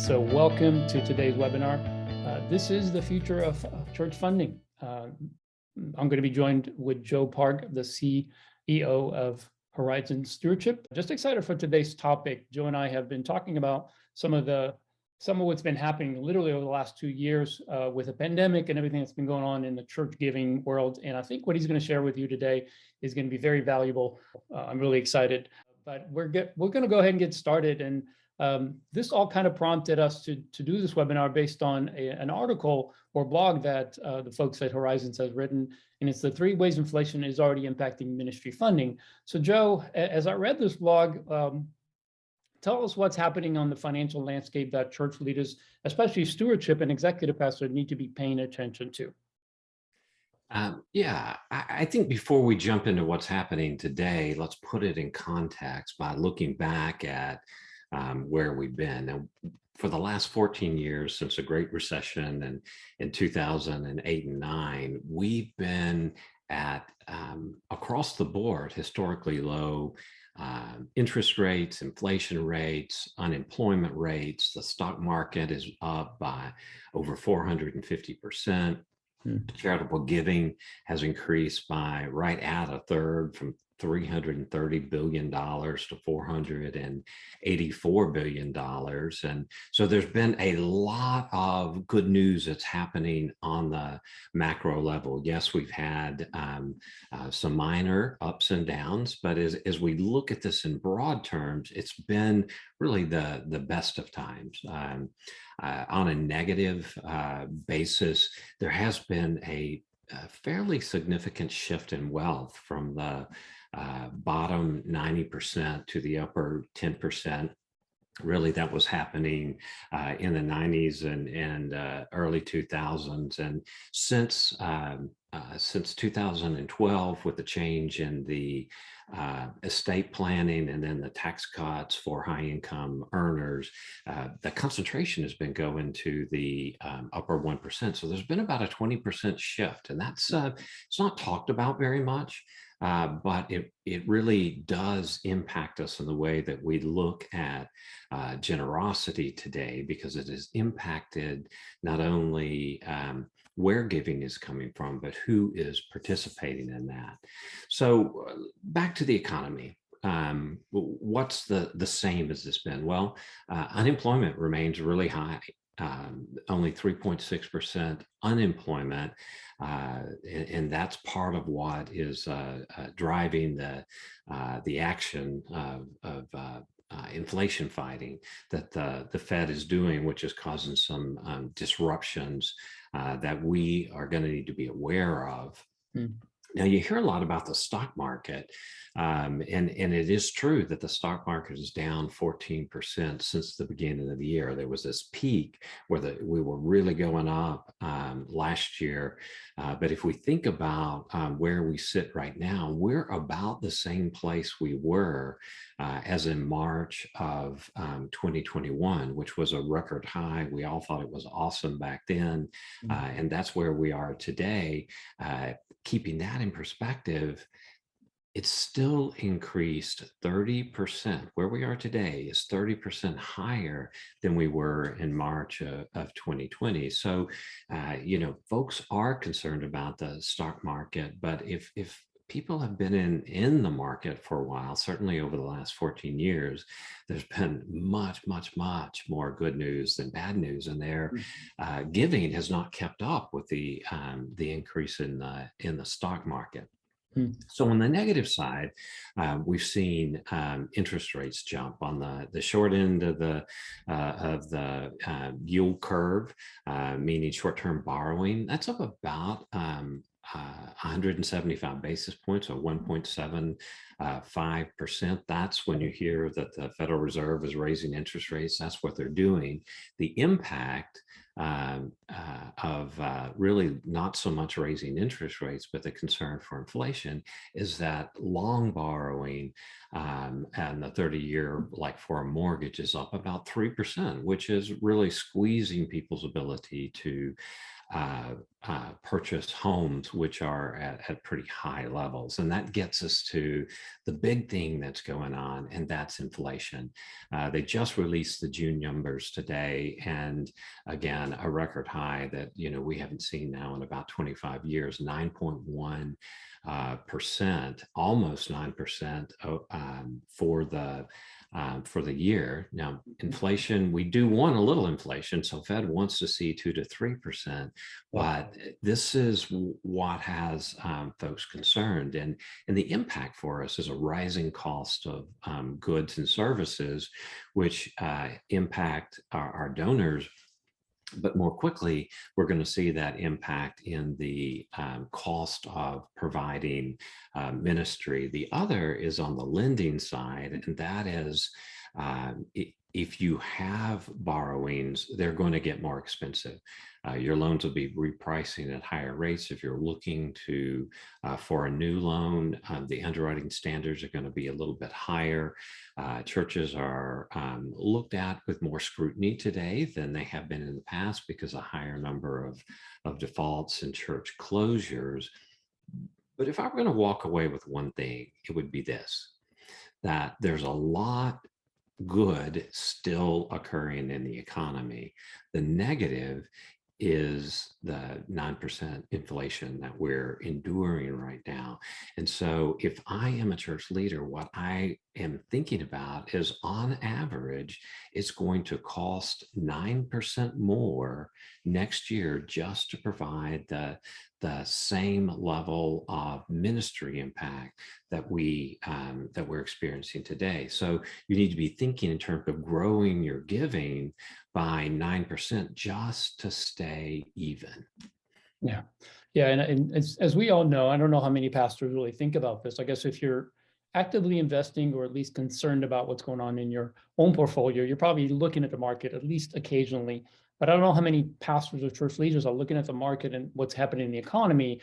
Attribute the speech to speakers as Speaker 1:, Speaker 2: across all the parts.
Speaker 1: So welcome to today's webinar. This is the future of church funding. I'm going to be joined with Joe Park, the CEO of Horizons Stewardship. Just excited for today's topic. Joe and I have been talking about some of what's been happening literally over the last 2 years with the pandemic and everything that's been going on in the church giving world. And I think what he's going to share with you today is going to be very valuable. I'm really excited. But we're going to go ahead and get started. And this all kind of prompted us to do this webinar based on an article or blog that the folks at Horizons has written, and it's the 3 ways inflation is already impacting ministry funding. So Joe, as I read this blog, tell us what's happening on the financial landscape that church leaders, especially stewardship and executive pastors, need to be paying attention to.
Speaker 2: I think before we jump into what's happening today, let's put it in context by looking back at where we've been. Now, for the last 14 years, since the Great Recession and in 2008 and 9, we've been at, across the board, historically low interest rates, inflation rates, unemployment rates. The stock market is up by over 450%. Charitable giving has increased by right at a third, from $330 billion to $484 billion. And so there's been a lot of good news that's happening on the macro level. Yes, we've had some minor ups and downs, but as we look at this in broad terms, it's been really the best of times. On a negative basis, there has been a fairly significant shift in wealth from the bottom 90% to the upper 10%. Really, that was happening in the 90s and early 2000s. And since 2012, with the change in the estate planning and then the tax cuts for high income earners, the concentration has been going to the upper 1%. So there's been about a 20% shift, and that's it's not talked about very much. But it really does impact us in the way that we look at generosity today, because it has impacted not only where giving is coming from, but who is participating in that. So back to the economy. What's the same as this been? Well, unemployment remains really high. Only 3.6% unemployment, and that's part of what is driving the action of inflation fighting that the Fed is doing, which is causing some disruptions that we are going to need to be aware of. Now, you hear a lot about the stock market, and it is true that the stock market is down 14% since the beginning of the year. There was this peak where we were really going up last year. But if we think about where we sit right now, we're about the same place we were as in March of 2021, which was a record high. We all thought it was awesome back then. And that's where we are today. Keeping that in perspective, it's still increased 30%. Where we are today is 30% higher than we were in March of 2020. So, folks are concerned about the stock market, but if people have been in the market for a while, certainly over the last 14 years, there's been much, much, much more good news than bad news, and their giving has not kept up with the increase in the stock market. So on the negative side, we've seen interest rates jump on the short end of the yield curve, meaning short-term borrowing. That's up about 175 basis points, or 1.75%. That's when you hear that the Federal Reserve is raising interest rates. That's what they're doing. The impact of really not so much raising interest rates, but the concern for inflation is that long borrowing and the 30-year, like for a mortgage, is up about 3%, which is really squeezing people's ability to purchase homes, which are at pretty high levels. And that gets us to the big thing that's going on, and that's inflation. They just released the June numbers today, and again, a record high that we haven't seen now in about 25 years, 9.1%, almost 9% for the year. Now, inflation, we do want a little inflation. So Fed wants to see 2 to 3%, but this is what has folks concerned. And the impact for us is a rising cost of goods and services, which impact our donors. But more quickly, we're going to see that impact in the cost of providing ministry. The other is on the lending side, and that is if you have borrowings, they're going to get more expensive. Your loans will be repricing at higher rates. If you're looking for a new loan, the underwriting standards are going to be a little bit higher. Churches are looked at with more scrutiny today than they have been in the past because a higher number of defaults and church closures. But if I were going to walk away with one thing, it would be this: that there's a lot good still occurring in the economy. The negative is the 9% inflation that we're enduring right now. And so if I am a church leader, what I am thinking about is, on average, it's going to cost 9% more next year just to provide the same level of ministry impact that we're experiencing today. So you need to be thinking in terms of growing your giving by 9% just to stay even.
Speaker 1: Yeah. Yeah. And as we all know, I don't know how many pastors really think about this. I guess if you're actively investing, or at least concerned about what's going on in your own portfolio, you're probably looking at the market at least occasionally. But I don't know how many pastors or church leaders are looking at the market and what's happening in the economy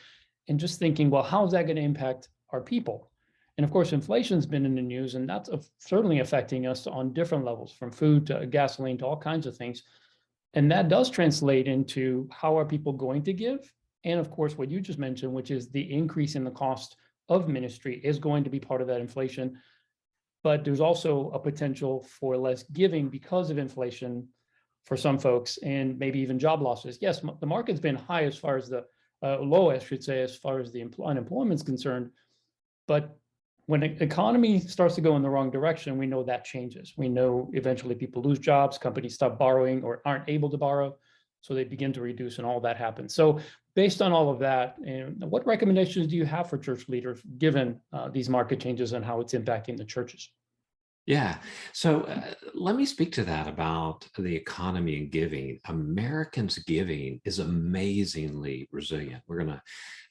Speaker 1: and just thinking, well, how is that going to impact our people? And of course, inflation's been in the news, and that's certainly affecting us on different levels, from food to gasoline to all kinds of things. And that does translate into how are people going to give? And of course, what you just mentioned, which is the increase in the cost of ministry, is going to be part of that inflation. But there's also a potential for less giving because of inflation for some folks, and maybe even job losses. Yes, the market's been high as far as the low, I should say, as far as the unemployment's concerned. But when the economy starts to go in the wrong direction, we know that changes. We know eventually people lose jobs, companies stop borrowing or aren't able to borrow, so they begin to reduce, and all that happens. So based on all of that, what recommendations do you have for church leaders, given these market changes and how it's impacting the churches?
Speaker 2: Yeah. So let me speak to that about the economy and giving. Americans' giving is amazingly resilient. We're going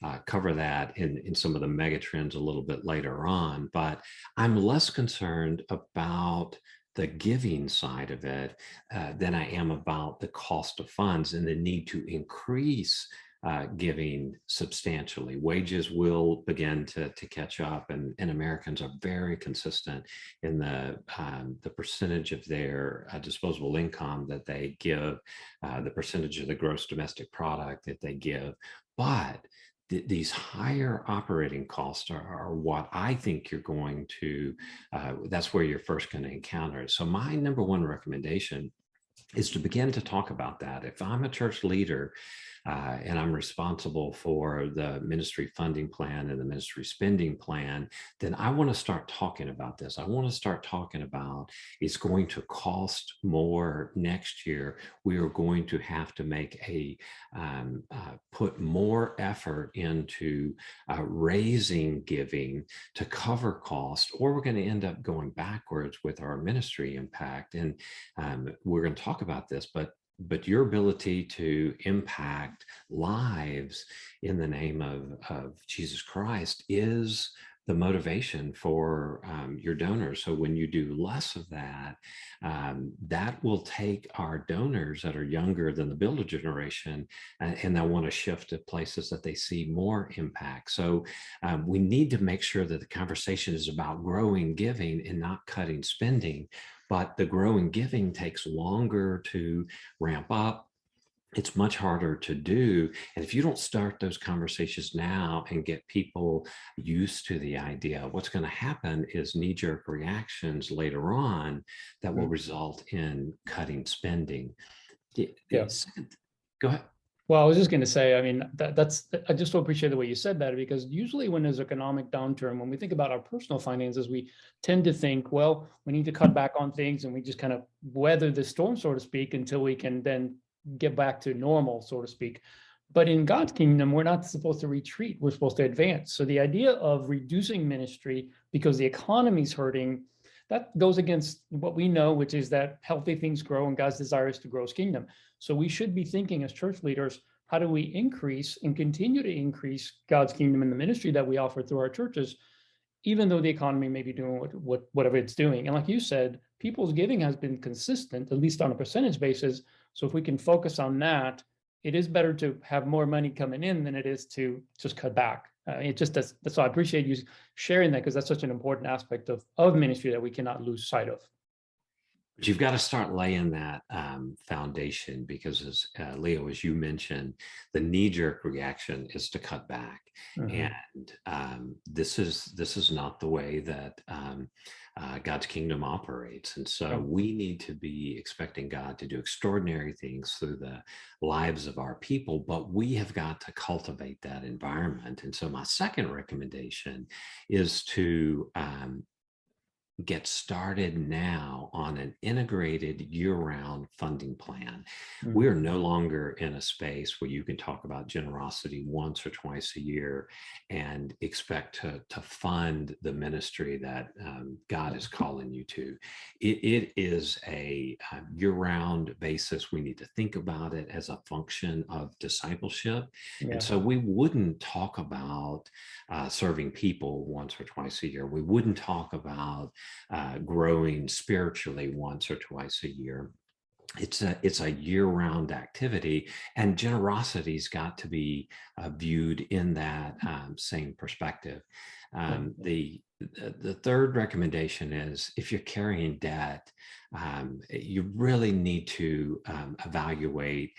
Speaker 2: to cover that in some of the mega trends a little bit later on, but I'm less concerned about the giving side of it than I am about the cost of funds and the need to increase giving substantially. Wages will begin to catch up, and Americans are very consistent in the percentage of their disposable income that they give, the percentage of the gross domestic product that they give. But these higher operating costs are what I think you're going to, that's where you're first going to encounter it. So my number one recommendation is to begin to talk about that. If I'm a church leader and I'm responsible for the ministry funding plan and the ministry spending plan, then I want to start talking about this. I want to start talking about, it's going to cost more next year. We are going to have to make put more effort into raising giving to cover cost, or we're going to end up going backwards with our ministry impact. And we're going to talk about this, but your ability to impact lives in the name of Jesus Christ is the motivation for your donors. So when you do less of that, that will take our donors that are younger than the builder generation, and they'll want to shift to places that they see more impact. So we need to make sure that the conversation is about growing giving and not cutting spending. But the growing giving takes longer to ramp up. it's much harder to do. And if you don't start those conversations now and get people used to the idea, what's going to happen is knee-jerk reactions later on that will
Speaker 1: Mm.
Speaker 2: result in cutting spending.
Speaker 1: Yeah.
Speaker 2: Second, go ahead.
Speaker 1: Well, I was just going to say, I mean, that's, I just appreciate the way you said that, because usually when there's economic downturn, when we think about our personal finances, we tend to think, well, we need to cut back on things and we just kind of weather the storm, so to speak, until we can then get back to normal, so to speak. But in God's kingdom, we're not supposed to retreat. We're supposed to advance. So the idea of reducing ministry because the economy's hurting, that goes against what we know, which is that healthy things grow and God's desire is to grow his kingdom. So we should be thinking as church leaders, how do we increase and continue to increase God's kingdom in the ministry that we offer through our churches, even though the economy may be doing whatever it's doing. And like you said, people's giving has been consistent, at least on a percentage basis. So if we can focus on that, it is better to have more money coming in than it is to just cut back. It just does. So I appreciate you sharing that, because that's such an important aspect of ministry that we cannot lose sight of.
Speaker 2: But you've got to start laying that foundation, because as Leo, as you mentioned, the knee-jerk reaction is to cut back.
Speaker 1: Mhm.
Speaker 2: And this is not the way that God's kingdom operates. And so
Speaker 1: Yeah.
Speaker 2: we need to be expecting God to do extraordinary things through the lives of our people, but we have got to cultivate that environment. And so my second recommendation is to get started now on an integrated year-round funding plan. We
Speaker 1: Mhm.
Speaker 2: are no longer in a space where you can talk about generosity once or twice a year and expect to fund the ministry that God is calling you to. It is a year-round basis. We need to think about it as a function of discipleship. And
Speaker 1: Yeah.
Speaker 2: so we wouldn't talk about serving people once or twice a year. We wouldn't talk about growing spiritually once or twice a year. It's a year-round activity, and generosity's got to be viewed in that same perspective.
Speaker 1: Yeah.
Speaker 2: The third recommendation is, if you're carrying debt, you really need to evaluate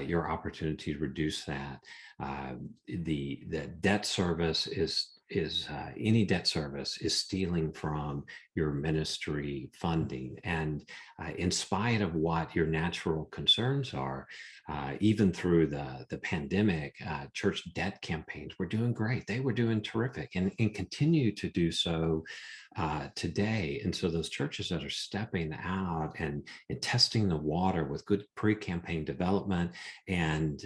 Speaker 2: your opportunity to reduce that. The debt service is any debt service is stealing from your ministry funding. And in spite of what your natural concerns are, even through the pandemic, church debt campaigns were doing great. They were doing terrific, and continue to do so today. And so those churches that are stepping out and testing the water with good pre-campaign development and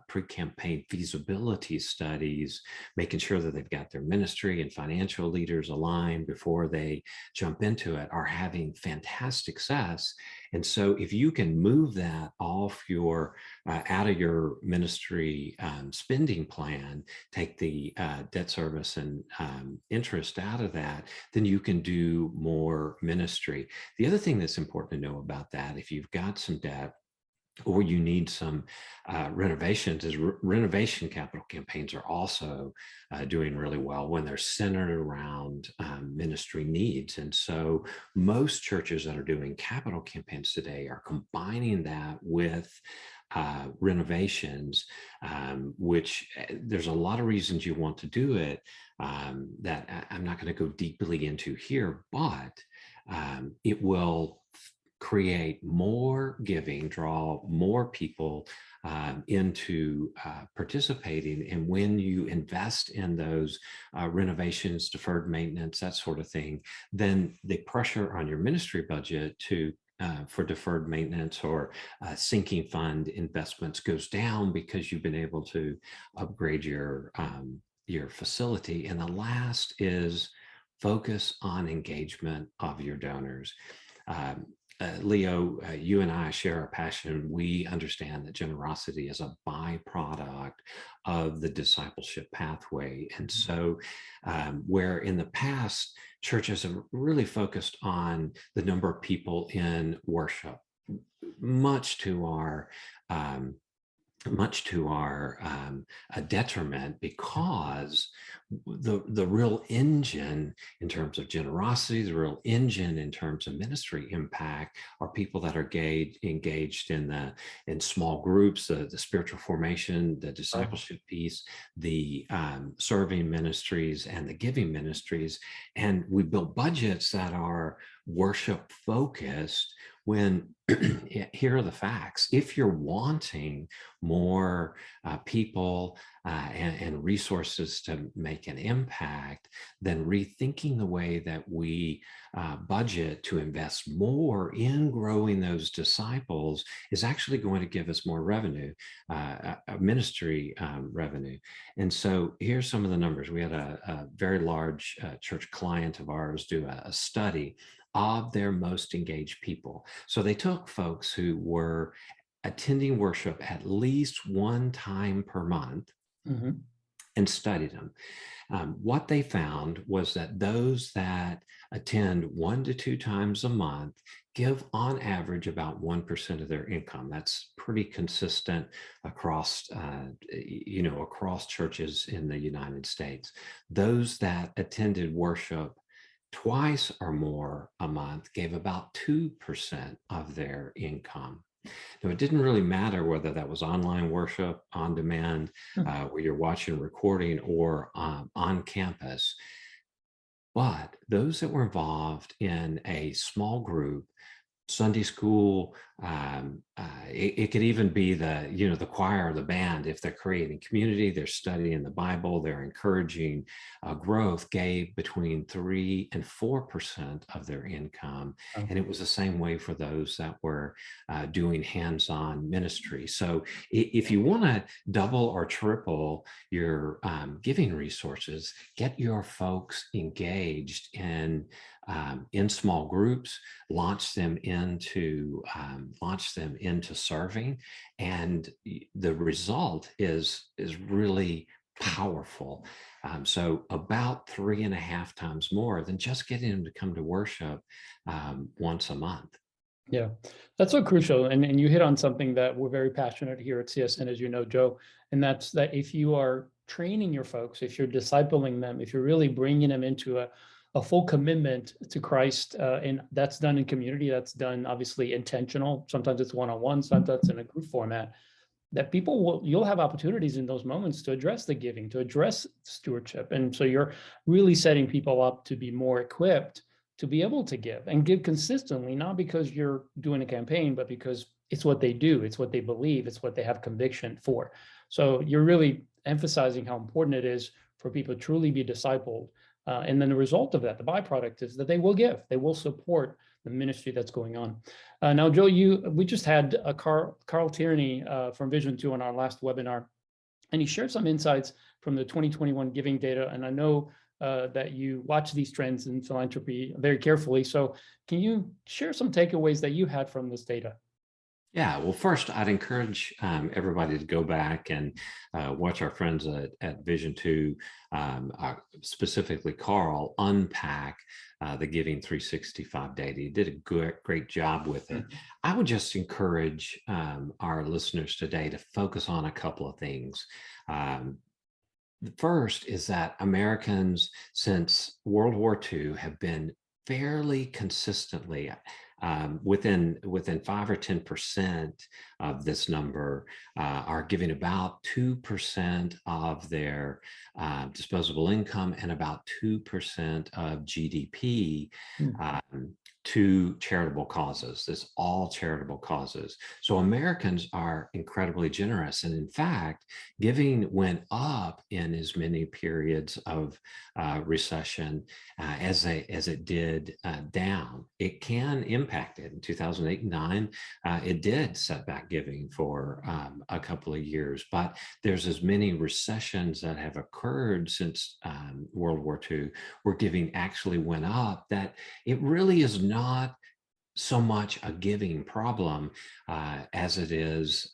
Speaker 2: pre-campaign feasibility studies, making sure that they've got their ministry and financial leaders aligned before they jump into it, are having fantastic success. And so if you can move that off your out of your ministry spending plan, take the debt service and interest out of that, then you can do more ministry. The other thing that's important to know about that, if you've got some debt or you need some renovations, is renovation capital campaigns are also doing really well when they're centered around ministry needs. And so most churches that are doing capital campaigns today are combining that with renovations, which there's a lot of reasons you want to do it that I'm not going to go deeply into here, but it will create more giving, draw more people into participating. And when you invest in those renovations, deferred maintenance, that sort of thing, then the pressure on your ministry budget for deferred maintenance or sinking fund investments goes down, because you've been able to upgrade your facility. And the last is focus on engagement of your donors. Leo, you and I share a passion. We understand that generosity is a byproduct of the discipleship pathway. And so where in the past, churches have really focused on the number of people in worship, much to our detriment, because the real engine in terms of generosity, the real engine in terms of ministry impact are people that are engaged in small groups, the spiritual formation, the discipleship piece, the serving ministries, and the giving ministries. And we build budgets that are worship focused when here are the facts. If you're wanting more people and resources to make an impact, then rethinking the way that we budget to invest more in growing those disciples is actually going to give us more revenue, ministry revenue. And so here's some of the numbers. We had a very large church client of ours do a study of their most engaged people. So they took folks who were attending worship at least one time per month and studied them. What they found was that those that attend 1 to 2 times a month give on average about 1% of their income. That's pretty consistent across, across churches in the United States. Those that attended worship twice or more a month gave about 2% of their income. Now, it didn't really matter whether that was online worship, on demand, where you're watching recording, or on campus. But those that were involved in a small group, Sunday school, it could even be the choir or the band. If they're creating community, they're studying the Bible, they're encouraging growth, gave between 3 and 4% of their income. And it was the same way for those that were doing hands-on ministry. So if you want to double or triple your giving resources, get your folks engaged in small groups, launch them into serving, and the result is really powerful. So about 3.5 times more than just getting them to come to worship once a month.
Speaker 1: Yeah, that's so crucial. And you hit on something that we're very passionate here at CSN, as you know, Joe, and that's that if you are training your folks, if you're discipling them, if you're really bringing them into a full commitment to Christ, and that's done in community, that's done obviously intentional. Sometimes it's one-on-one, sometimes in a group format, that you'll have opportunities in those moments to address the giving, to address stewardship. And so you're really setting people up to be more equipped to be able to give and give consistently, not because you're doing a campaign, but because it's what they do, it's what they believe, it's what they have conviction for. So you're really emphasizing how important it is for people to truly be discipled. And then the result of that, the byproduct, is that they will give, they will support the ministry that's going on. Now, Joe, we just had Carl Tierney from Vision 2 on our last webinar, and he shared some insights from the 2021 giving data. And I know that you watch these trends in philanthropy very carefully. So can you share some takeaways that you had from this data?
Speaker 2: Yeah, well, first, I'd encourage everybody to go back and watch our friends at Vision 2, specifically Carl, unpack the Giving 365 data. He did a great job with it. I would just encourage our listeners today to focus on a couple of things. The first is that Americans since World War II have been fairly consistently within 5 or 10% of this number are giving about 2% of their disposable income and about 2% of GDP to charitable causes. This all charitable causes. So Americans are incredibly generous. And in fact, giving went up in as many periods of recession as it did down. It can impact it. In 2008 and 9, it did set back giving for a couple of years, but there's as many recessions that have occurred since World War II where giving actually went up, that it really is not so much a giving problem as it is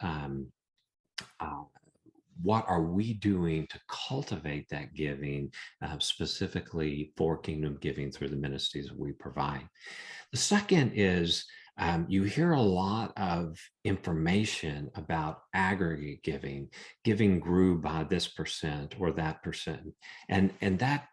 Speaker 2: what are we doing to cultivate that giving, specifically for kingdom giving through the ministries that we provide. The second is You hear a lot of information about aggregate giving. Giving grew by this percent or that percent, and that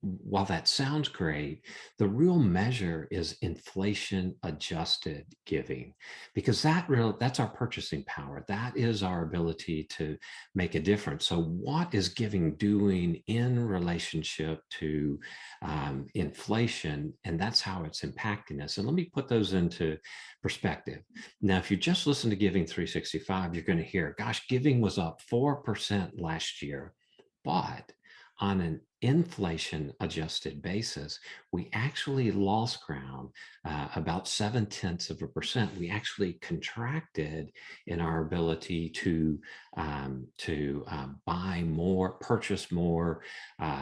Speaker 2: while that sounds great, the real measure is inflation adjusted giving, because that's our purchasing power. That is our ability to make a difference. So what is giving doing in relationship to inflation? And that's how it's impacting us. And let me put those into perspective. Now, if you just listen to Giving 365, you're going to hear, gosh, giving was up 4% last year. But on an inflation adjusted basis, we actually lost ground about 0.7%. We actually contracted in our ability to buy more, purchase more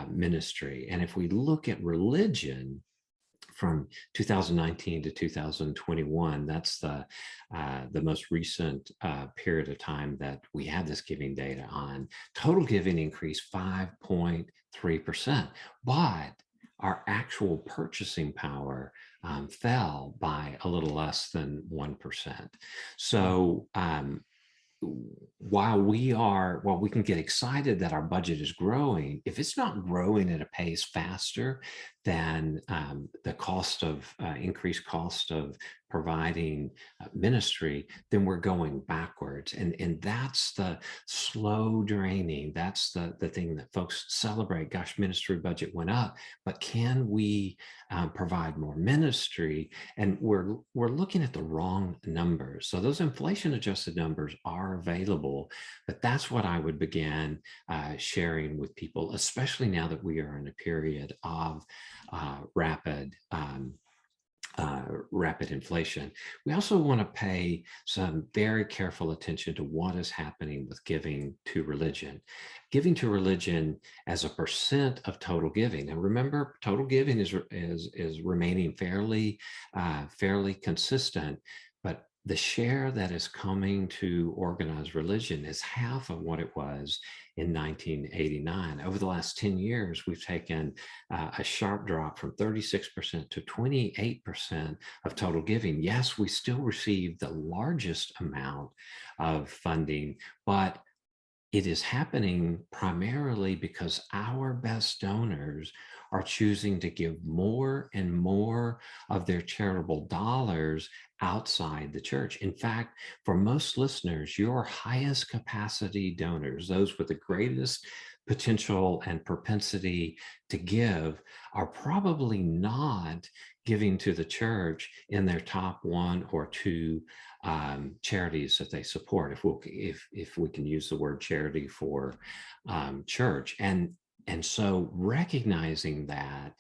Speaker 2: ministry. And if we look at religion, from 2019 to 2021, that's the most recent period of time that we have this giving data on. Total giving increased 5.3%, but our actual purchasing power fell by a little less than 1%. So while we can get excited that our budget is growing, if it's not growing at a pace faster than the cost of increased cost of providing ministry, then we're going backwards. And that's the slow draining. That's the thing that folks celebrate. Gosh, ministry budget went up, but can we provide more ministry? And we're looking at the wrong numbers. So those inflation adjusted numbers are available, but that's what I would begin sharing with people, especially now that we are in a period of rapid inflation. We also want to pay some very careful attention to what is happening with giving to religion. Giving to religion as a percent of total giving. And remember, total giving is remaining fairly consistent, but the share that is coming to organized religion is half of what it was in 1989. Over the last 10 years, we've taken a sharp drop from 36% to 28% of total giving. Yes, we still receive the largest amount of funding, but it is happening primarily because our best donors are choosing to give more and more of their charitable dollars outside the church. In fact, for most listeners, your highest capacity donors, those with the greatest potential and propensity to give, are probably not giving to the church in their top one or two charities that they support, if we can use the word charity for church. And so recognizing that,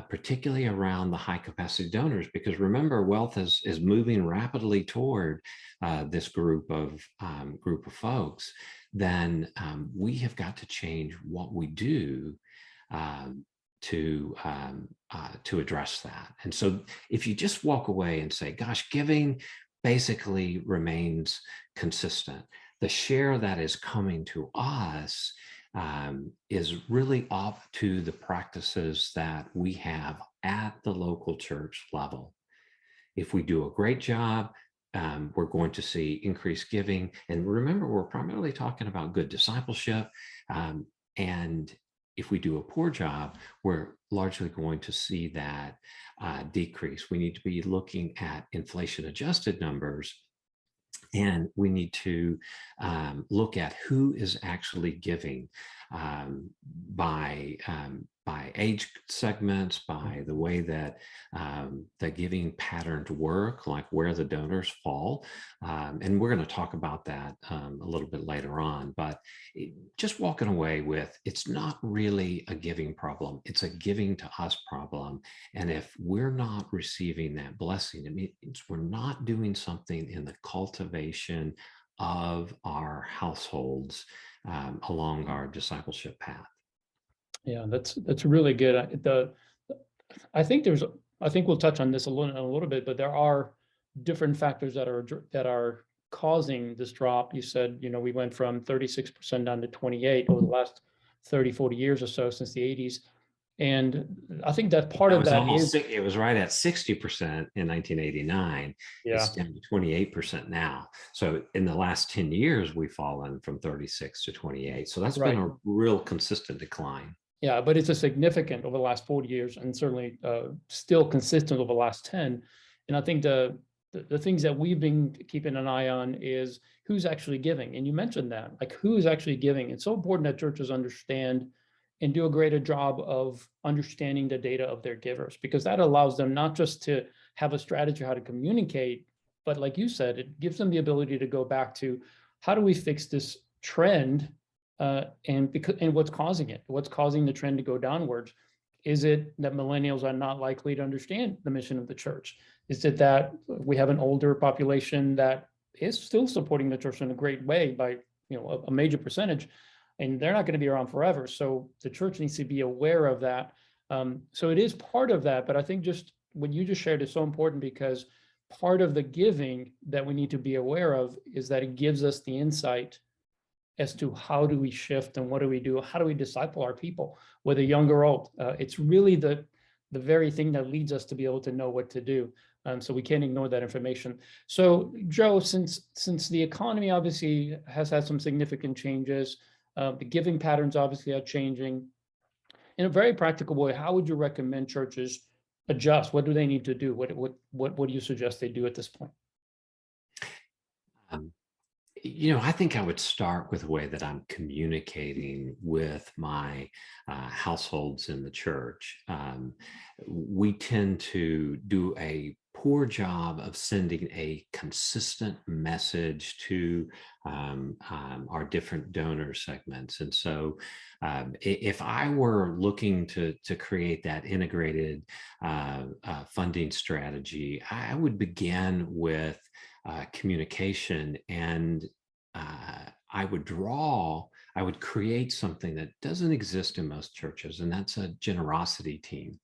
Speaker 2: particularly around the high capacity donors, because remember, wealth is moving rapidly toward this group of folks, then we have got to change what we do to address that. And so if you just walk away and say, gosh, giving basically remains consistent, the share that is coming to us is really up to the practices that we have at the local church level. If we do a great job, we're going to see increased giving. And remember, we're primarily talking about good discipleship. And if we do a poor job, we're largely going to see that decrease. We need to be looking at inflation adjusted numbers, and we need to look at who is actually giving by age segments, by the way that the giving patterns work, like where the donors fall. And we're going to talk about that a little bit later on. But just walking away with, it's not really a giving problem. It's a giving to us problem. And if we're not receiving that blessing, it means we're not doing something in the cultivation of our households along our discipleship path.
Speaker 1: Yeah, that's really good. I think we'll touch on this a little bit, but there are different factors that are causing this drop. You said, we went from 36% down to 28 over the last 30, 40 years or so since the 80s. And I think that part
Speaker 2: That
Speaker 1: of
Speaker 2: was
Speaker 1: that is,
Speaker 2: it was right at 60% in 1989. It's
Speaker 1: yeah,
Speaker 2: down to 28% now. So in the last 10 years, we've fallen from 36 to 28. So that's been
Speaker 1: right.
Speaker 2: a real consistent decline.
Speaker 1: Yeah, but it's a significant over the last 40 years and certainly still consistent over the last 10. And I think the things that we've been keeping an eye on is who's actually giving. And you mentioned that, like who is actually giving. It's so important that churches understand and do a greater job of understanding the data of their givers, because that allows them not just to have a strategy how to communicate, but like you said, it gives them the ability to go back to how do we fix this trend, and what's causing it? What's causing the trend to go downwards? Is it that millennials are not likely to understand the mission of the church? Is it that we have an older population that is still supporting the church in a great way by a major percentage, and they're not going to be around forever? So the church needs to be aware of that. So it is part of that, but I think just what you just shared is so important, because part of the giving that we need to be aware of is that it gives us the insight as to how do we shift and what do we do? How do we disciple our people, whether young or old? It's really the very thing that leads us to be able to know what to do. So we can't ignore that information. So Joe, since the economy obviously has had some significant changes, the giving patterns obviously are changing. In a very practical way, how would you recommend churches adjust? What do they need to do? What do you suggest they do at this point?
Speaker 2: Um, I think I would start with the way that I'm communicating with my households in the church. We tend to do a poor job of sending a consistent message to our different donor segments. And so if I were looking to create that integrated funding strategy, I would begin with communication, and I would create something that doesn't exist in most churches, and that's a generosity team.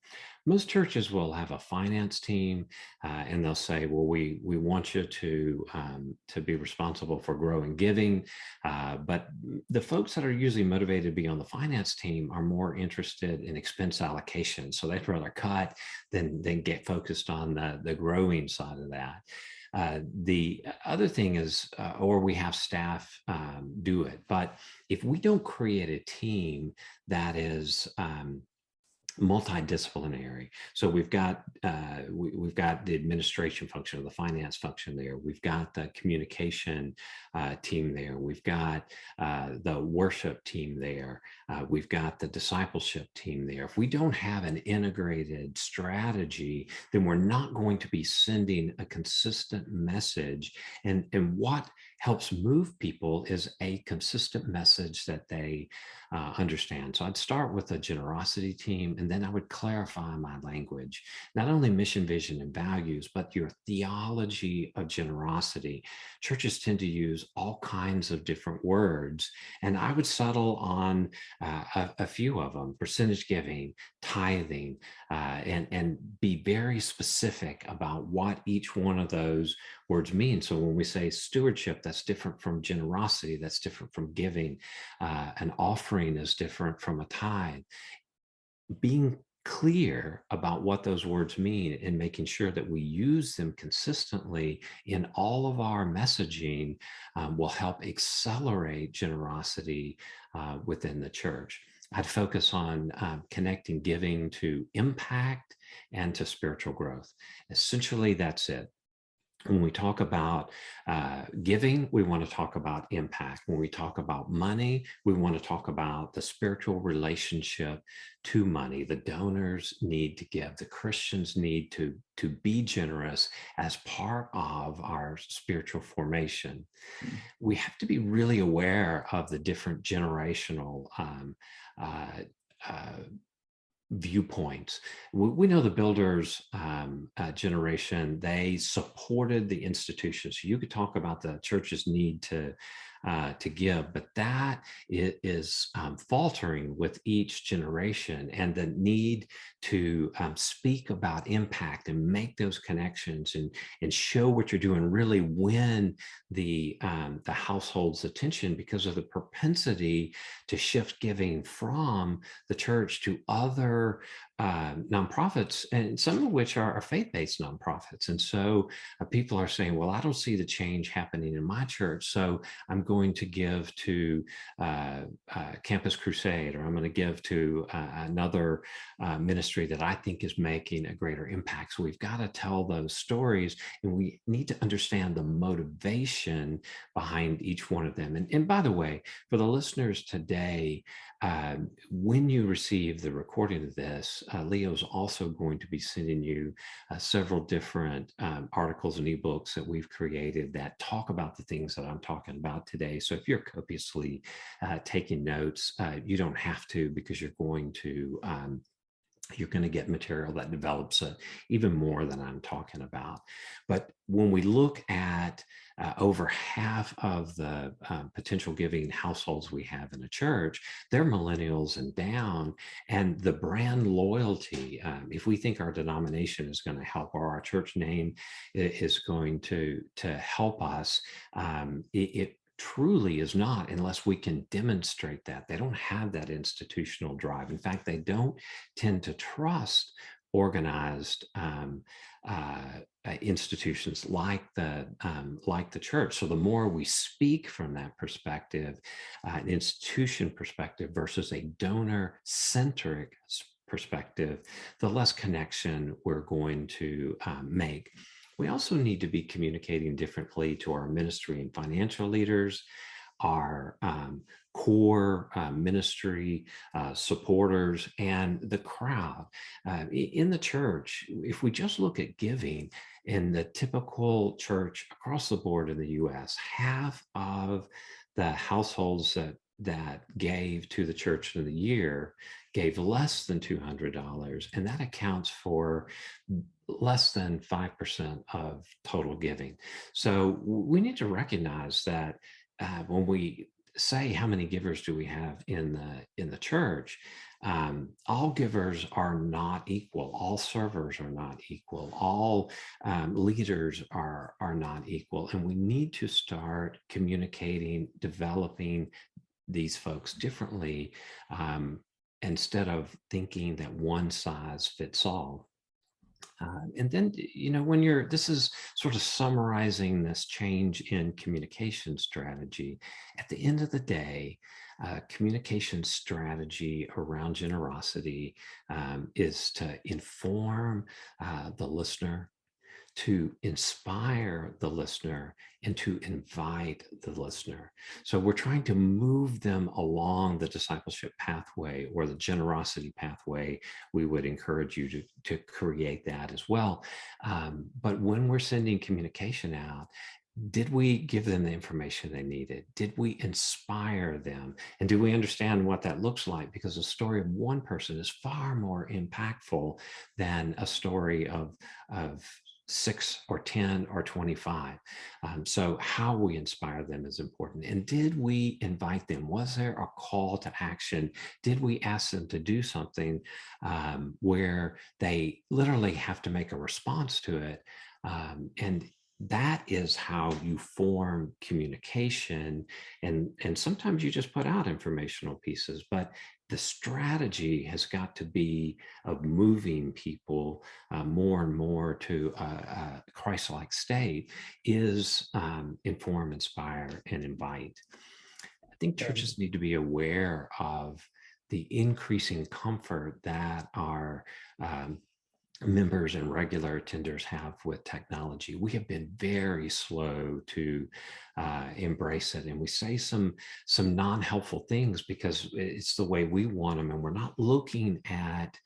Speaker 2: Most churches will have a finance team, and they'll say, "Well, we want you to be responsible for growing giving," but the folks that are usually motivated to be on the finance team are more interested in expense allocation, so they'd rather cut than get focused on the growing side of that. The other thing is, or we have staff do it, but if we don't create a team that is multidisciplinary. So we've got we've got the administration function or the finance function there. We've got the communication team there. We've got the worship team there. We've got the discipleship team there. If we don't have an integrated strategy, then we're not going to be sending a consistent message. And what helps move people is a consistent message that they understand. So I'd start with a generosity team, and then I would clarify my language, not only mission, vision, and values, but your theology of generosity. Churches tend to use all kinds of different words, and I would settle on a few of them: percentage giving, tithing, and be very specific about what each one of those words mean. So when we say stewardship, that's different from generosity, that's different from giving. An offering is different from a tithe. Being clear about what those words mean and making sure that we use them consistently in all of our messaging will help accelerate generosity within the church. I'd focus on connecting giving to impact and to spiritual growth. Essentially, that's it. When we talk about giving, we want to talk about impact. When we talk about money, we want to talk about the spiritual relationship to money. The donors need to give. The Christians need to be generous as part of our spiritual formation. We have to be really aware of the different generational viewpoints. We know the builders generation, they supported the institutions. So you could talk about the church's need to to give, but that is faltering with each generation, and the need to speak about impact and make those connections and show what you're doing really win the household's attention, because of the propensity to shift giving from the church to other nonprofits, and some of which are faith-based nonprofits. And so people are saying, well, I don't see the change happening in my church, so I'm going to give to Campus Crusade, or I'm going to give to another ministry that I think is making a greater impact. So we've got to tell those stories, and we need to understand the motivation behind each one of them. And by the way, for the listeners today, when you receive the recording of this, Leo's also going to be sending you several different articles and ebooks that we've created that talk about the things that I'm talking about today. So if you're copiously taking notes, you don't have to, because you're going to get material that develops even more than I'm talking about. But when we look at over half of the potential giving households we have in a church, they're millennials and down. And the brand loyalty, if we think our denomination is going to help, or our church name is going to help us, it truly is not, unless we can demonstrate that. They don't have that institutional drive. In fact, they don't tend to trust organized institutions like the church. So the more we speak from that perspective, an institution perspective versus a donor-centric perspective, the less connection we're going to make. We also need to be communicating differently to our ministry and financial leaders, our core ministry supporters, and the crowd. In the church, if we just look at giving in the typical church across the board in the US, half of the households that gave to the church in the year gave less than $200, and that accounts for less than 5% of total giving. So we need to recognize that when we say how many givers do we have in the church, all givers are not equal. All servers are not equal. All leaders are not equal. And we need to start communicating, developing these folks differently, instead of thinking that one size fits all. And then, when this is sort of summarizing this change in communication strategy, at the end of the day, communication strategy around generosity is to inform the listener, to inspire the listener, and to invite the listener. So we're trying to move them along the discipleship pathway, or the generosity pathway. We would encourage you to create that as well. But when we're sending communication out, did we give them the information they needed? Did we inspire them? And do we understand what that looks like? Because the story of one person is far more impactful than a story of 6 or 10 or 25. So how we inspire them is important. And did we invite them? Was there a call to action? Did we ask them to do something where they literally have to make a response to it? And that is how you form communication. And sometimes you just put out informational pieces, but the strategy has got to be of moving people more and more to a Christ-like state, is inform, inspire, and invite. I think churches need to be aware of the increasing comfort that our members and regular attenders have with technology. We have been very slow to embrace it, and we say some non-helpful things because it's the way we want them, and we're not looking at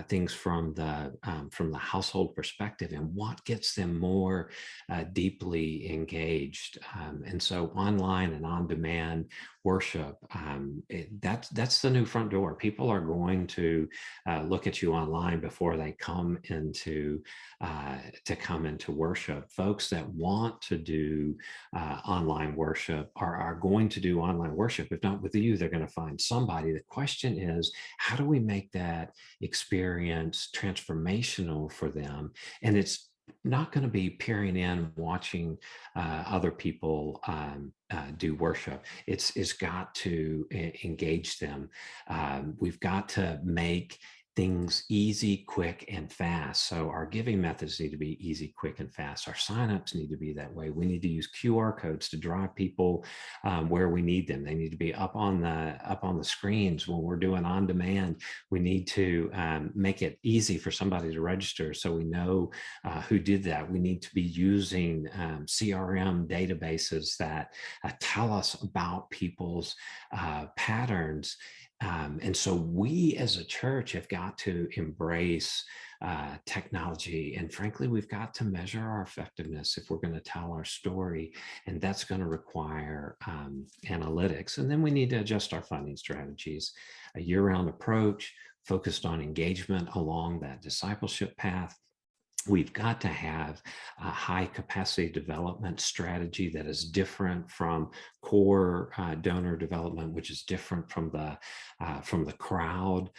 Speaker 2: things from the household perspective and what gets them more deeply engaged. And so online and on-demand worship, that's the new front door. People are going to look at you online before they come into worship. Folks that want to do online worship are going to do online worship. If not with you, they're going to find somebody. The question is, how do we make that experience transformational for them? And it's not going to be peering in, watching other people do worship. It's got to engage them. We've got to make things easy, quick, and fast. So our giving methods need to be easy, quick, and fast. Our signups need to be that way. We need to use QR codes to drive people where we need them. They need to be up on the screens when we're doing on demand. We need to make it easy for somebody to register, so we know who did that. We need to be using CRM databases that tell us about people's patterns. And so we as a church have got to embrace technology. And frankly, we've got to measure our effectiveness if we're going to tell our story. And that's going to require analytics. And then we need to adjust our funding strategies. A year-round approach focused on engagement along that discipleship path. We've got to have a high capacity development strategy that is different from core donor development, which is different from the crowd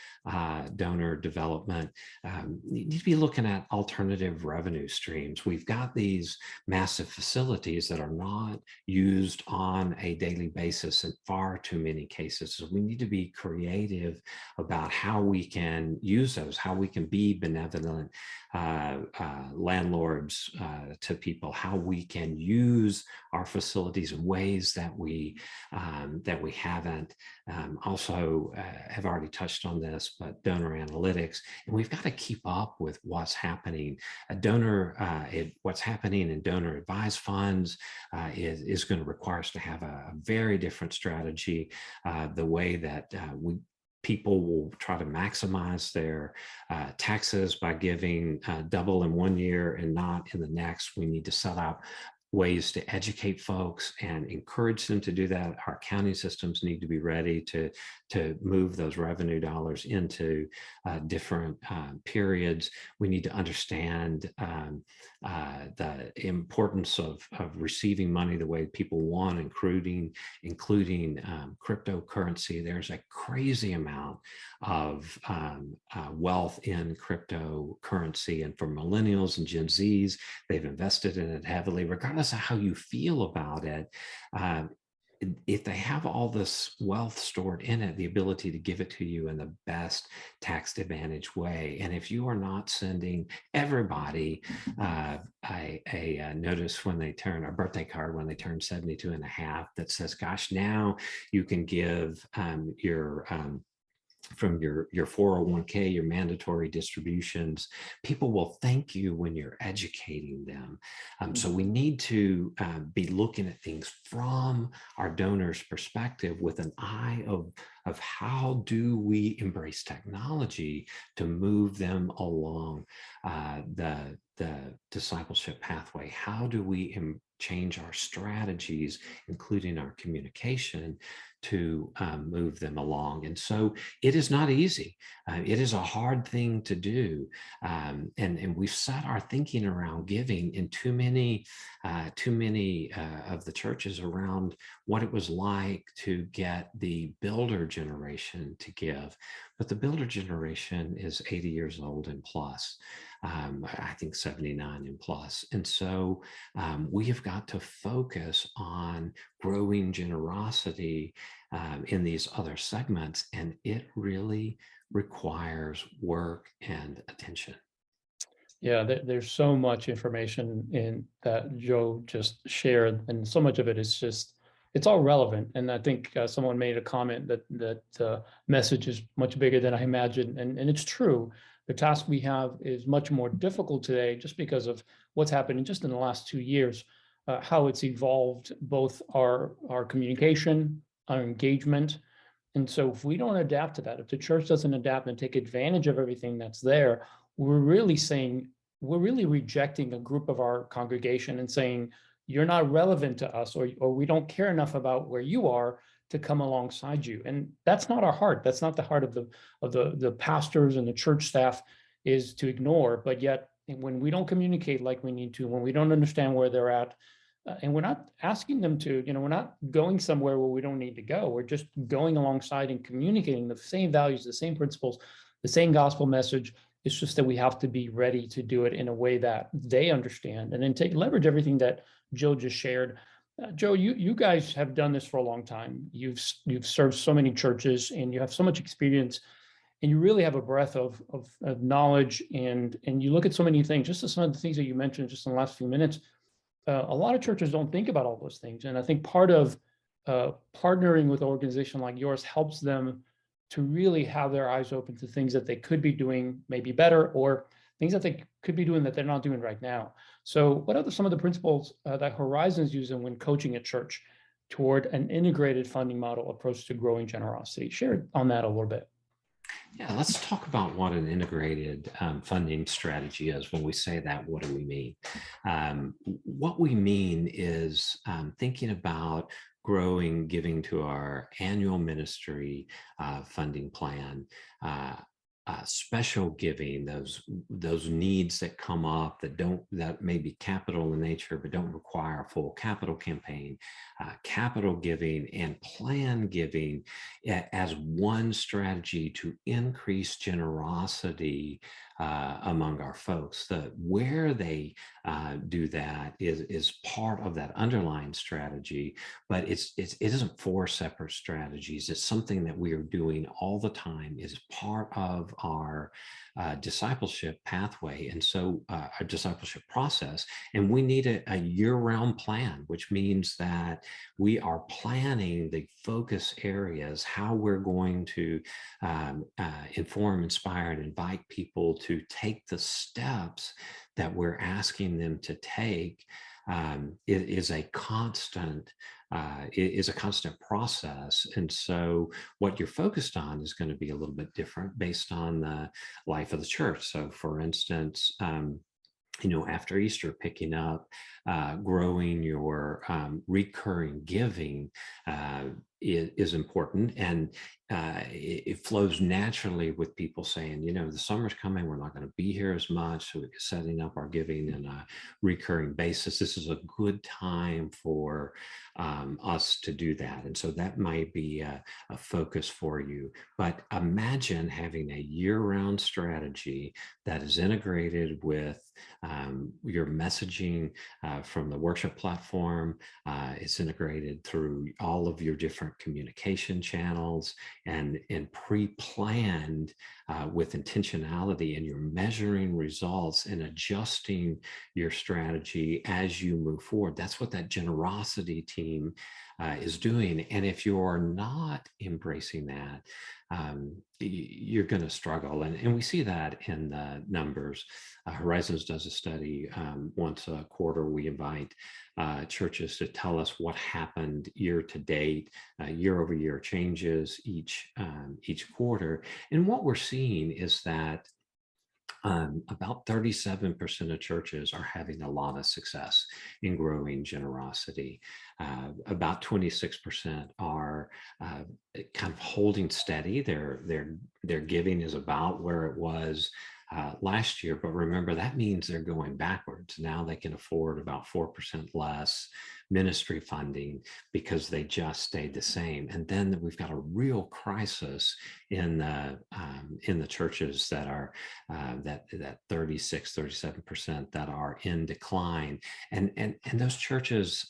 Speaker 2: donor development. You need to be looking at alternative revenue streams. We've got these massive facilities that are not used on a daily basis in far too many cases. So we need to be creative about how we can use those, how we can be benevolent landlords to people, how we can use our facilities in ways that we haven't. Also, have already touched on this, but donor analytics, and we've got to keep up with what's happening. What's happening in donor advised funds is going to require us to have a very different strategy. The way that people will try to maximize their taxes by giving double in one year and not in the next. We need to set up ways to educate folks and encourage them to do that. Our accounting systems need to be ready to move those revenue dollars into different periods. We need to understand the importance of receiving money the way people want, including cryptocurrency. There's a crazy amount of wealth in cryptocurrency, and for millennials and Gen Zs, they've invested in it heavily. Regardless of how you feel about it, if they have all this wealth stored in it, the ability to give it to you in the best tax advantage way. And if you are not sending everybody a notice when they turn, a birthday card when they turn 72 and a half that says, gosh, now you can give from your 401k, your mandatory distributions, people will thank you when you're educating them. So we need to be looking at things from our donors' perspective with an eye of how do we embrace technology to move them along the discipleship pathway? How do we change our strategies, including our communication, to move them along? And so it is not easy. It is a hard thing to do. And we've set our thinking around giving in too many of the churches around what it was like to get the builder generation to give. But the builder generation is 80 years old and plus. I think 79 and plus. And so we have got to focus on growing generosity in these other segments, and it really requires work and attention.
Speaker 1: Yeah, there's so much information in that Joe just shared, and so much of it is just, it's all relevant. And I think someone made a comment that the message is much bigger than I imagined, and it's true. The task we have is much more difficult today just because of what's happening just in the last 2 years, how it's evolved both our communication, our engagement. And so if we don't adapt to that, if the church doesn't adapt and take advantage of everything that's there, we're really rejecting a group of our congregation and saying, you're not relevant to us, or we don't care enough about where you are to come alongside you. And that's not our heart. That's not the heart of the pastors and the church staff, is to ignore. But yet when we don't communicate like we need to, when we don't understand where they're at, And we're not asking them to, we're not going somewhere where we don't need to go. We're just going alongside and communicating the same values, the same principles, the same gospel message. It's just that we have to be ready to do it in a way that they understand, and then leverage everything that Joe just shared. Joe, you guys have done this for a long time. You've served so many churches, and you have so much experience, and you really have a breadth of knowledge, and you look at so many things. Just as some of the things that you mentioned just in the last few minutes, a lot of churches don't think about all those things. And I think part of partnering with an organization like yours helps them to really have their eyes open to things that they could be doing maybe better, or things that they could be doing that they're not doing right now. So what are some of the principles that Horizons using when coaching a church toward an integrated funding model approach to growing generosity? Share on that a little bit.
Speaker 2: Yeah, let's talk about what an integrated funding strategy is. When we say that, what do we mean? What we mean is thinking about growing giving to our annual ministry funding plan, special giving, those needs that come up that may be capital in nature but don't require a full capital campaign, capital giving and plan giving as one strategy to increase generosity among our folks. Where they do that is part of that underlying strategy, but it isn't four separate strategies. It's something that we are doing all the time. Is part of our discipleship pathway, and so our discipleship process. And we need a year-round plan, which means that we are planning the focus areas, how we're going to inform, inspire, and invite people to take the steps that we're asking them to take. It is a constant process. And so what you're focused on is going to be a little bit different based on the life of the church. So for instance, after Easter, picking up, growing your recurring giving is important. And it flows naturally with people saying, the summer's coming, we're not going to be here as much. So we're setting up our giving on a recurring basis. This is a good time for us to do that. And so that might be a focus for you. But imagine having a year-round strategy that is integrated with your messaging from the worship platform. It's integrated through all of your different communication channels and pre-planned with intentionality, and you're measuring results and adjusting your strategy as you move forward. That's what that generosity team is doing. And if you're not embracing that, you're going to struggle. And we see that in the numbers. Horizons does a study once a quarter. We invite churches to tell us what happened year to date, year over year changes each quarter. And what we're seeing is that about 37% of churches are having a lot of success in growing generosity. About 26% are kind of holding steady. Their giving is about where it was last year, but remember, that means they're going backwards. Now they can afford about 4% less ministry funding because they just stayed the same. And then we've got a real crisis in the churches that are that 37% that are in decline. And those churches,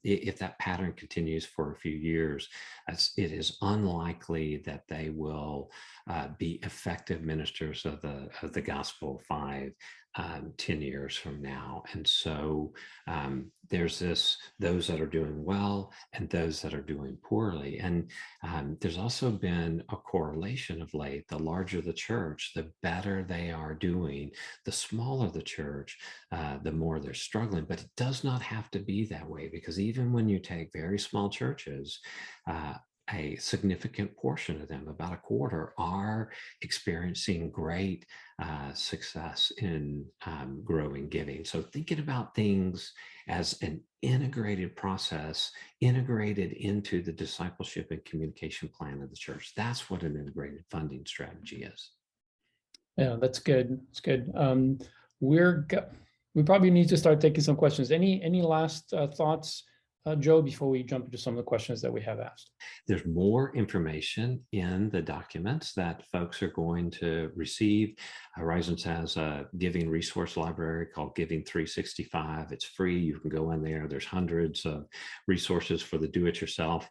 Speaker 2: if that pattern continues for a few years, it is unlikely that they will be effective ministers of the gospel 10 years from now. And so there's those that are doing well and those that are doing poorly. And there's also been a correlation of late. The larger the church, the better they are doing. The smaller the church, the more they're struggling. But it does not have to be that way, because even when you take very small churches, a significant portion of them, about a quarter, are experiencing great success in growing giving. So thinking about things as an integrated process, integrated into the discipleship and communication plan of the church. That's what an integrated funding strategy is.
Speaker 1: Yeah, that's good. It's good. We're We probably need to start taking some questions. Any last thoughts, Joe, before we jump into some of the questions that we have asked?
Speaker 2: There's more information in the documents that folks are going to receive. Horizons has a giving resource library called Giving 365. It's free. You can go in there. There's hundreds of resources for the do-it-yourself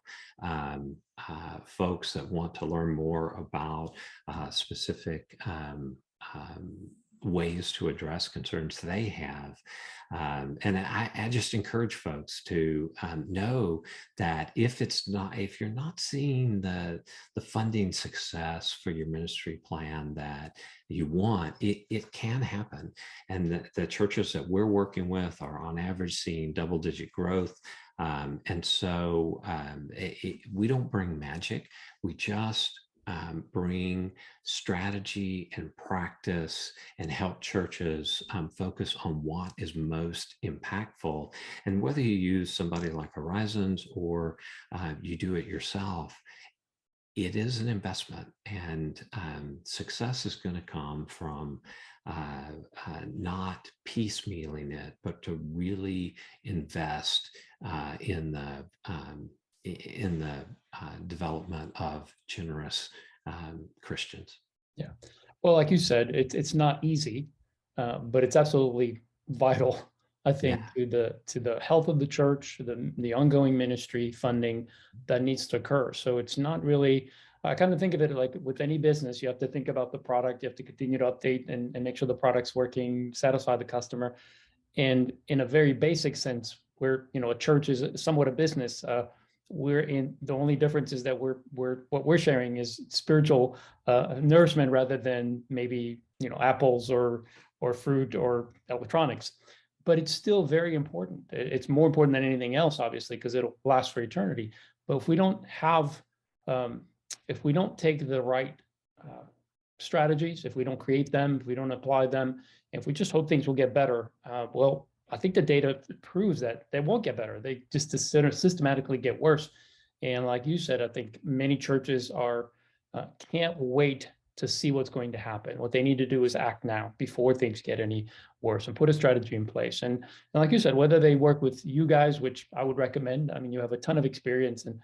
Speaker 2: folks that want to learn more about specific ways to address concerns they have. And I just encourage folks to know that if you're not seeing the funding success for your ministry plan that you want, it can happen. And the churches that we're working with are on average seeing double-digit growth. And so we don't bring magic. We just bring strategy and practice and help churches focus on what is most impactful. And whether you use somebody like Horizons or you do it yourself, it is an investment, and success is going to come from not piecemealing it, but to really invest in the development of generous Christians.
Speaker 1: Yeah. Well, like you said, it's not easy, but it's absolutely vital, I think,
Speaker 2: Yeah.
Speaker 1: to the health of the church, the ongoing ministry funding that needs to occur. So it's not really, I kind of think of it like with any business, you have to think about the product, you have to continue to update and make sure the product's working, satisfy the customer. And in a very basic sense, where a church is somewhat a business, we're in the only difference is that what we're sharing is spiritual nourishment rather than maybe apples or fruit or electronics. But it's still very important. It's more important than anything else, obviously, because it'll last for eternity. But if we don't take the right strategies, if we don't create them, if we don't apply them, if we just hope things will get better, well, I think the data proves that they won't get better. They just systematically get worse. And like you said, I think many churches can't wait to see what's going to happen. What they need to do is act now before things get any worse and put a strategy in place. And like you said, whether they work with you guys, which I would recommend, I mean, you have a ton of experience, and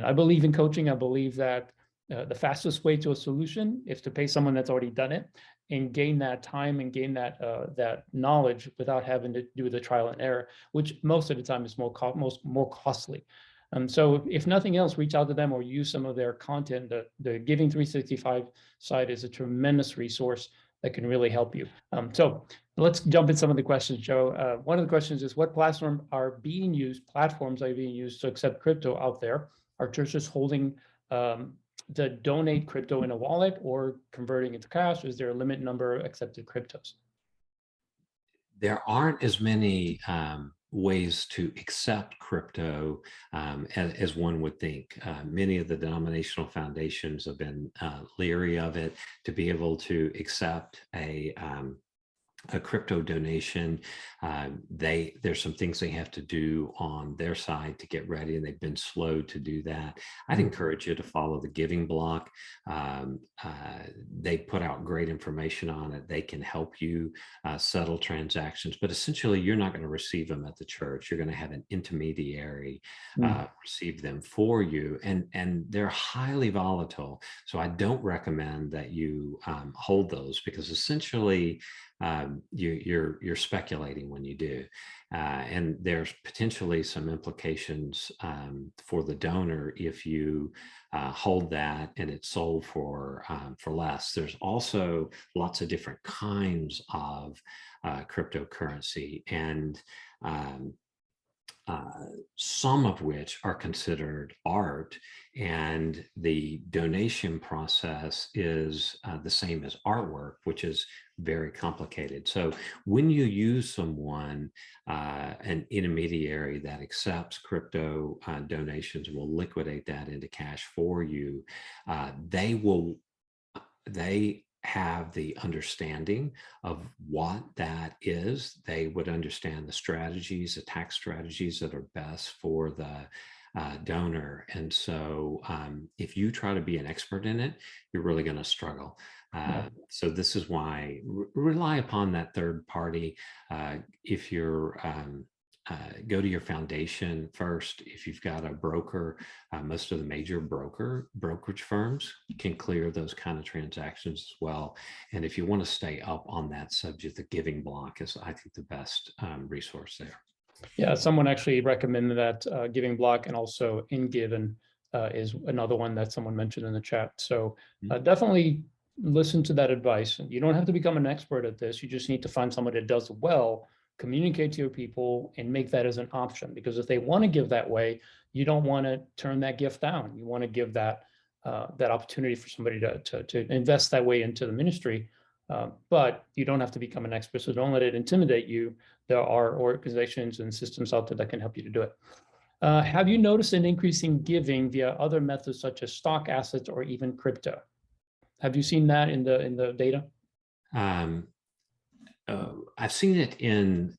Speaker 1: I believe in coaching. I believe that the fastest way to a solution is to pay someone that's already done it and gain that time and gain that knowledge without having to do the trial and error, which most of the time is more costly. So if nothing else, reach out to them or use some of their content. The Giving 365 site is a tremendous resource that can really help you. So let's jump in some of the questions, Joe. One of the questions is, what platforms are being used to accept crypto out there? Are churches holding to donate crypto in a wallet or converting into cash? Is there a limit number of accepted cryptos?
Speaker 2: There aren't as many ways to accept crypto as one would think. Many of the denominational foundations have been leery of it. To be able to accept a crypto donation, there's some things they have to do on their side to get ready, and they've been slow to do that. I'd encourage you to follow the Giving Block. They put out great information on it. They can help you settle transactions, but essentially you're not going to receive them at the church. You're going to have an intermediary receive them for you, and they're highly volatile. So I don't recommend that you hold those, because essentially you're speculating when you do, and there's potentially some implications for the donor if you hold that and it's sold for less. There's also lots of different kinds of cryptocurrency, and some of which are considered art, and the donation process is the same as artwork, which is very complicated. So when you use someone, an intermediary that accepts crypto donations, will liquidate that into cash for you, they have the understanding of what that is. They would understand the strategies, the tax strategies that are best for the donor. And so if you try to be an expert in it, you're really going to struggle. So this is why rely upon that third party. If you're go to your foundation first. If you've got a broker, most of the major brokerage firms can clear those kind of transactions as well. And if you want to stay up on that subject, the Giving Block is, I think, the best resource there.
Speaker 1: Yeah, someone actually recommended that Giving Block, and also InGiven is another one that someone mentioned in the chat. So definitely listen to that advice. You don't have to become an expert at this. You just need to find someone that does well, communicate to your people, and make that as an option. Because if they want to give that way, you don't want to turn that gift down. You want to give that that opportunity for somebody to invest that way into the ministry. But you don't have to become an expert, so don't let it intimidate you. There are organizations and systems out there that can help you to do it. Have you noticed an increase in giving via other methods such as stock assets or even crypto? Have you seen that in the data?
Speaker 2: I've seen it in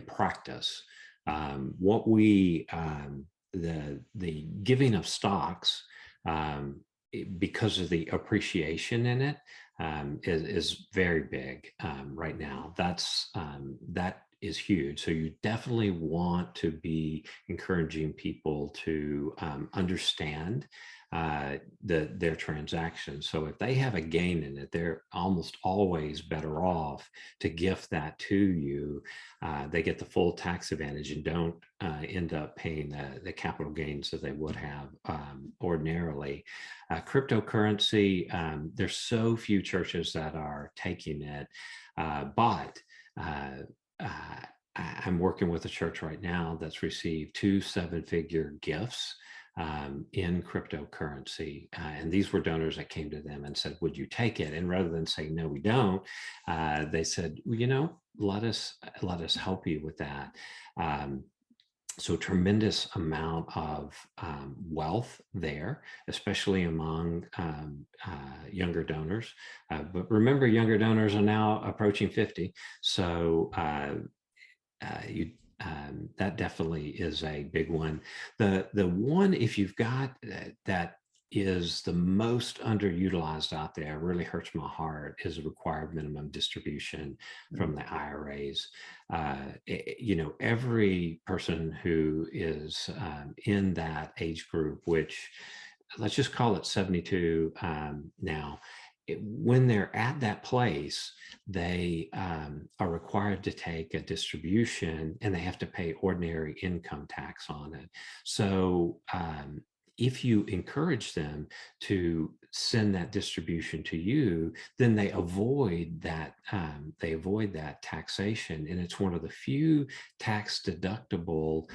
Speaker 2: practice. What we the giving of stocks, because of the appreciation in it, is very big right now. That is huge. So you definitely want to be encouraging people to understand their transactions. So if they have a gain in it, they're almost always better off to gift that to you. They get the full tax advantage and don't end up paying the capital gains that they would have ordinarily. Cryptocurrency, there's so few churches that are taking it, but I'm working with a church right now that's received 2 7-figure gifts in cryptocurrency. And these were donors that came to them and said, would you take it? And rather than saying, no, we don't, they said, well, let us help you with that. So tremendous amount of wealth there, especially among younger donors. But remember, younger donors are now approaching 50. So that definitely is a big one. The one, if you've got that is the most underutilized out there, really hurts my heart, is a required minimum distribution from the IRAs. Every person who is in that age group, which let's just call it 72 now, when they're at that place, they are required to take a distribution, and they have to pay ordinary income tax on it. So if you encourage them to send that distribution to you, then they avoid that taxation. And it's one of the few tax deductible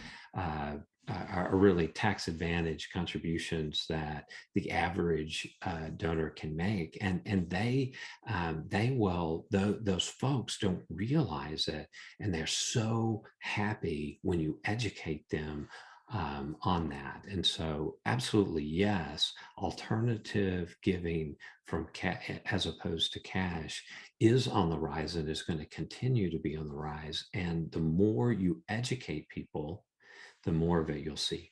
Speaker 2: are really tax advantage contributions that the average donor can make, and those folks don't realize it, and they're so happy when you educate them on that. And so absolutely yes, alternative giving from as opposed to cash is on the rise, and is going to continue to be on the rise. And the more you educate people, the more of it you'll see.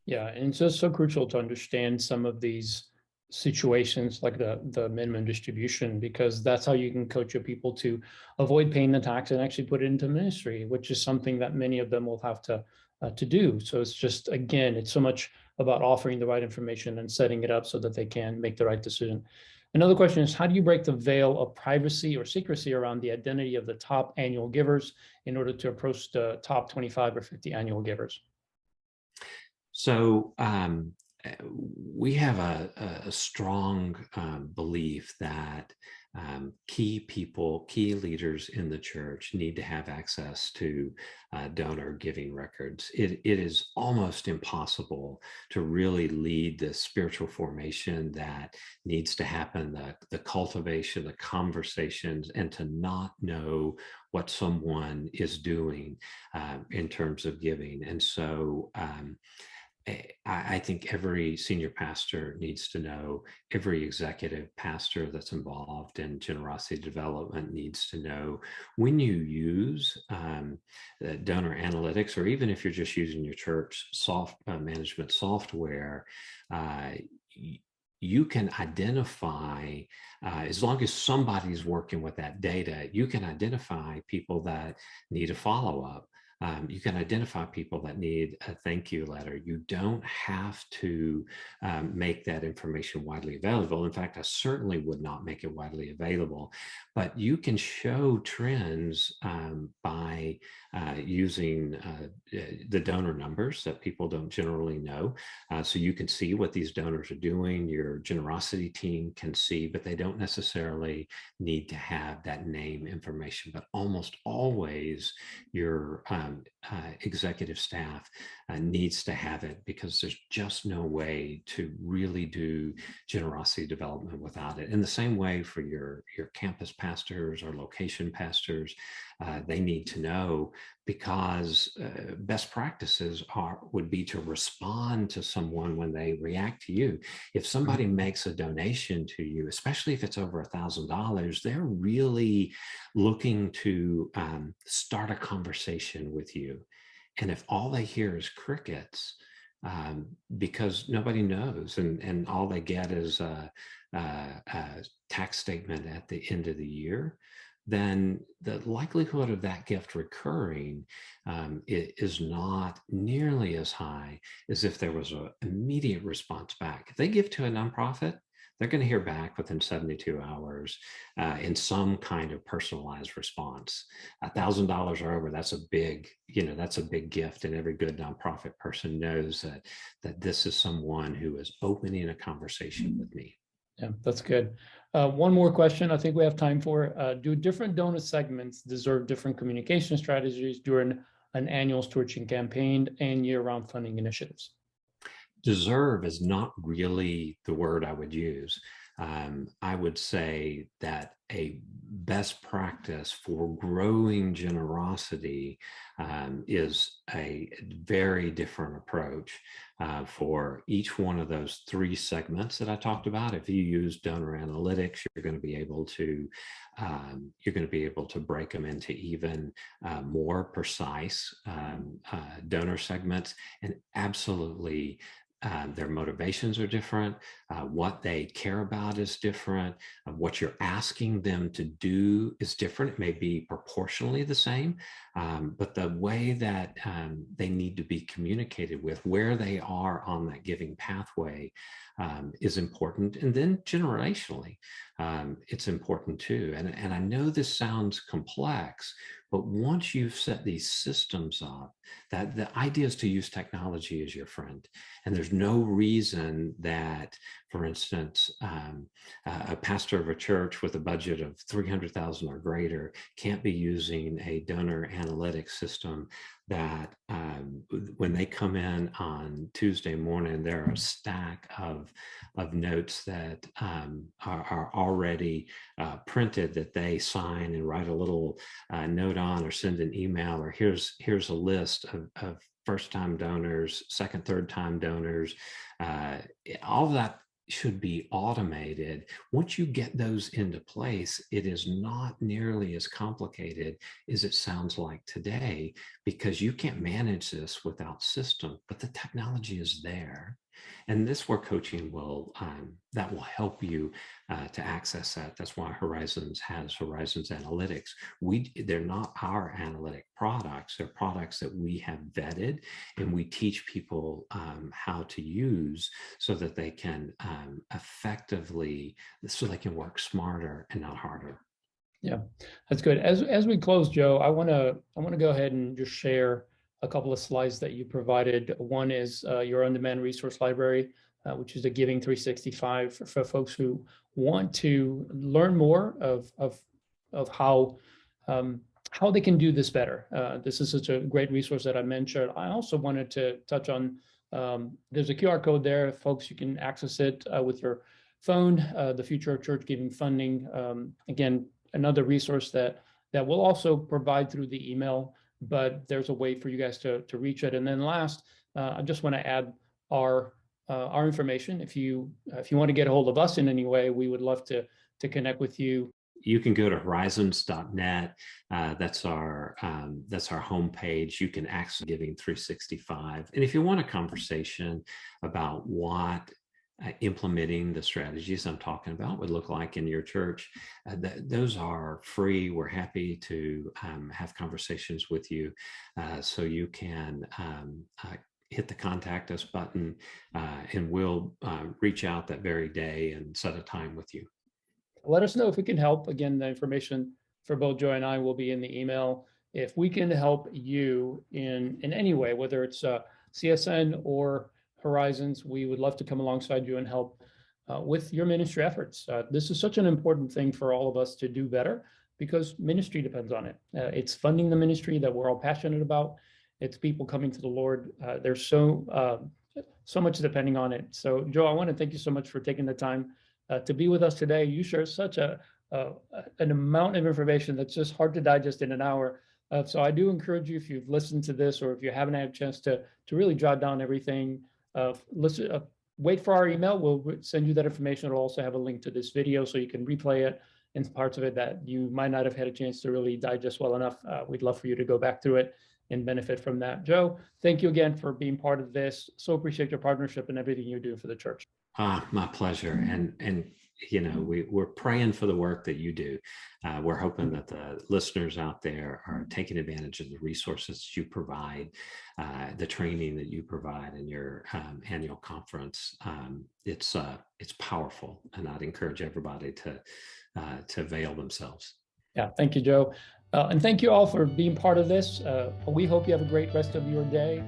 Speaker 1: Yeah, and it's just so crucial to understand some of these situations like the minimum distribution, because that's how you can coach your people to avoid paying the tax and actually put it into ministry, which is something that many of them will have to do. So it's just, again, it's so much about offering the right information and setting it up so that they can make the right decision. Another question is, how do you break the veil of privacy or secrecy around the identity of the top annual givers in order to approach the top 25 or 50 annual givers?
Speaker 2: So we have a strong belief that key leaders in the church need to have access to donor giving records. It is almost impossible to really lead the spiritual formation that needs to happen, the cultivation, the conversations, and to not know what someone is doing in terms of giving. And so I think every senior pastor needs to know, every executive pastor that's involved in generosity development needs to know when you use donor analytics, or even if you're just using your church management software, uh, you can identify, as long as somebody's working with that data, you can identify people that need a follow-up. You can identify people that need a thank you letter. You don't have to make that information widely available. In fact, I certainly would not make it widely available, but you can show trends by using the donor numbers that people don't generally know. So you can see what these donors are doing. Your generosity team can see, but they don't necessarily need to have that name information. But almost always your executive staff needs to have it, because there's just no way to really do generosity development without it. In the same way for your campus pastors or location pastors, they need to know, because best practices would be to respond to someone when they react to you. If somebody makes a donation to you, especially if it's over $1,000, they're really looking to start a conversation with you. And if all they hear is crickets, because nobody knows, and all they get is a tax statement at the end of the year, then the likelihood of that gift recurring is not nearly as high as if there was an immediate response back. If they give to a nonprofit, they're going to hear back within 72 hours in some kind of personalized response. $1,000 or over, that's a big gift. And every good nonprofit person knows that this is someone who is opening a conversation with me.
Speaker 1: Yeah, that's good. One more question I think we have time for. Do different donor segments deserve different communication strategies during an annual stewardship campaign and year-round funding initiatives?
Speaker 2: Deserve is not really the word I would use. I would say that a best practice for growing generosity is a very different approach for each one of those three segments that I talked about. If you use donor analytics, you're going to be able to break them into even more precise donor segments, and absolutely their motivations are different. What they care about is different. What you're asking them to do is different. It may be proportionally the same, but the way that they need to be communicated with, where they are on that giving pathway, is important. And then generationally, it's important too. And I know this sounds complex, but once you've set these systems up, that the idea is to use technology as your friend. And there's no reason that, for instance, a pastor of a church with a budget of $300,000 or greater can't be using a donor analytics system that when they come in on Tuesday morning, there are a stack of notes that are already printed that they sign and write a little note on, or send an email, or here's a list of first-time donors, second, third-time donors. All of that should be automated. Once you get those into place, it is not nearly as complicated as it sounds like today, because you can't manage this without system, but the technology is there. And this where coaching will help you to access that. That's why Horizons has Horizons Analytics. They're not our analytic products. They're products that we have vetted, and we teach people how to use, so that they can effectively, so they can work smarter and not harder.
Speaker 1: Yeah, that's good. As we close, Joe, I want to go ahead and just share a couple of slides that you provided. One is your on-demand resource library, which is a Giving 365 for folks who want to learn more of how they can do this better. This is such a great resource that I mentioned. I also wanted to touch on, there's a QR code there, folks. You can access it with your phone. The Future of Church Giving Funding. Again, another resource that we'll also provide through the email, but there's a way for you guys to reach it. And then last, I just want to add our information. If you want to get a hold of us in any way, we would love to connect with you.
Speaker 2: You can go to horizons.net. That's our homepage. You can access Giving 365. And if you want a conversation about what implementing the strategies I'm talking about would look like in your church, those are free. We're happy to have conversations with you, so you can hit the contact us button, and we'll reach out that very day and set a time with you.
Speaker 1: Let us know if we can help. Again, the information for both Joy and I will be in the email. If we can help you in any way, whether it's CSN or Horizons, we would love to come alongside you and help with your ministry efforts. This is such an important thing for all of us to do better, because ministry depends on it. It's funding the ministry that we're all passionate about. It's people coming to the Lord. There's so much depending on it. So, Joe, I want to thank you so much for taking the time to be with us today. You share such an amount of information that's just hard to digest in an hour. So I do encourage you, if you've listened to this or if you haven't had a chance to really jot down everything, wait for our email. We'll send you that information. It'll also have a link to this video so you can replay it and parts of it that you might not have had a chance to really digest well enough. We'd love for you to go back through it and benefit from that. Joe, thank you again for being part of this. So appreciate your partnership and everything you're doing for the church.
Speaker 2: My pleasure. And you know, we're praying for the work that you do. We're hoping that the listeners out there are taking advantage of the resources you provide, the training that you provide in your annual conference. It's powerful, and I'd encourage everybody to avail themselves.
Speaker 1: Yeah, thank you, Joe. And thank you all for being part of this. We hope you have a great rest of your day.